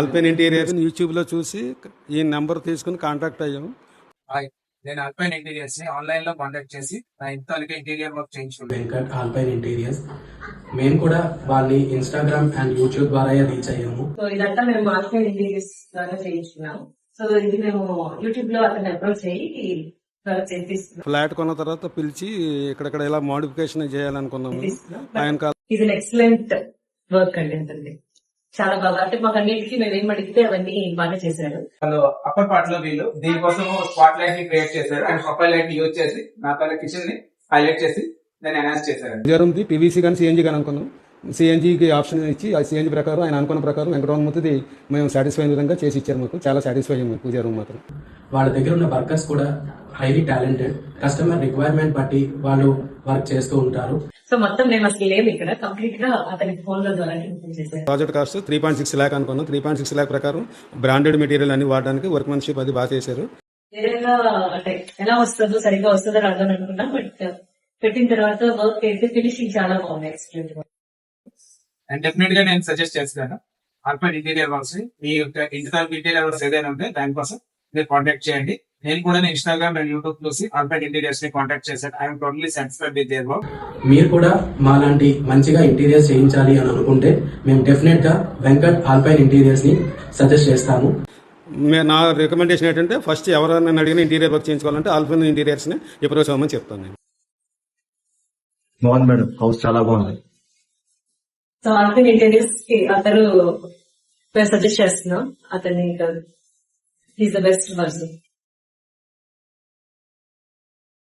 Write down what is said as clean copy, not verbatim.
Alpine interiors YouTube లో చూసి ఈ నెంబర్ తీసుకుని కాంటాక్ట్ అయ్యాము. హాయ్, నేను ఆల్పైన్ ఇంటీరియర్స్ ని ఆన్లైన్ లో కాంటాక్ట్ చేసి నా ఇంటికి ఇంటీరియర్ వర్క్ చేయించుకున్నాను. Venkat alpine interiors. మేము కూడా వాళ్ళని ఇన్స్టాగ్రామ్ అండ్ యూట్యూబ్ ద్వారా రీచ్ అయ్యాము. సో ఇదంతా మేము ఆల్పైన్ ఇంటీరియర్స్ ద్వారా చేయించుకున్నాము. సో ఇది మేము యూట్యూబ్ లో అతను అప్రోచ్ అయ్యి ఫ్లాట్ కొన్న తర్వాత పిలిచి ఇక్కడక్కడ ఇలా మోడిఫికేషన్ చేయాలనుకున్నాము. ఆయన ఇది ఎక్సలెంట్ వర్క్ అండి, చాలా బాగా, అంటే మాకు అన్నిటికీ మేము ఏం అడిగితే అవన్నీ బాగా చేశారు. అప్పర్ పార్ట్ లో వీళ్ళు దీనికోసం స్పాట్ లైట్ ని క్రియేట్ చేశారు అండ్ ప్రొఫైల్ లైట్ ని యూజ్ చేసి నా పైన కిచెన్ ని హైలైట్ చేసి దాన్ని ఎన్హాన్స్ చేశారు. జరంది పీవీసీ కానీ సిఎన్జీ కానీ అనుకున్నాం. సిఎన్జీకి ఆప్షన్ ఇచ్చి ఆ సిఎన్జీ ప్రకారం ఆయన అనుకున్న ప్రకారం వెంకటరామూర్తిది మేము సాటిస్ఫై అయిన విధంగా చేసి ఇచ్చారు. మాకు చాలా సాటిస్ఫై అయ్యాము పూజా రూమ్ మాత్రం. వాళ్ళ దగ్గర ఉన్న వర్కర్స్ కూడా హైలీ టాలెంటెడ్, కస్టమర్ రిక్వైర్మెంట్ బట్టి వాళ్ళు వర్క్ చేస్తూ ఉంటారు. సో మొత్తం మేము అసలు లేము ఇక్కడ, కంప్లీట్ గా అతని ఫోన్ లో ద్వారా చేశారు. ప్రాజెక్ట్ కాస్ట్ 3.6 lakh అనుకున్నాం. 3.6 lakh ప్రకారం బ్రాండెడ్ మెటీరియల్ అన్ని వాడడానికి వర్క్ మెన్షిప్ అది బాగా చేశారు. అంటే ఎలా వస్తుందో సరిగ్గా వస్తుందో అర్థం అనుకున్నాం, బట్ పెట్టిన తర్వాత వర్క్ అయితే ఫినిషింగ్ చాలా బాగుంది, ఎక్సలెంట్. అండ్ డెఫినెట్ గా నేను సజెస్ట్ చేస్తాను ఆల్పైన్ ఇంటీరియర్ వర్క్స్. మీ యొక్క ఇంటికాల్ ఇంటీరియర్ వర్క్స్ ఏదైనా ఉంటే దానికోసం మీరు కాంటాక్ట్ చేయండి. నేను కూడా ఇన్స్టాగ్రామ్ అండ్ యూట్యూబ్ చూసి ఆల్పైన్ ఇంటీరియర్స్ ని కాంటాక్ట్ చేశాను. I'm totally satisfied with their work. మీరు కూడా మాలాంటి మంచిగా ఇంటీరియర్స్ చేయించాలి అని అనుకుంటే మేము డెఫినెట్ గా వెంకట్ ఆల్పైన్ ఇంటీరియర్స్ ని సజెస్ట్ చేస్తాము. నా రికమెండేషన్ ఏంటంటే ఫస్ట్ ఎవరైనా అడిగిన ఇంటీరియర్ వర్క్ చేయించుకోవాలంటే ఆల్పైన్ ఇంటీరియర్స్ ని అప్రోచ్ అవ్వమని చెప్తాను నేను. బాగుంది మేడం, హౌస్ చాలా బాగుంది. సో ఆల్పైన్ ఇంటీరియర్స్ కి అతను సజెస్ట్ చేస్తున్నాం. అతన్ని ఈజ్ ద బెస్ట్ పర్సన్.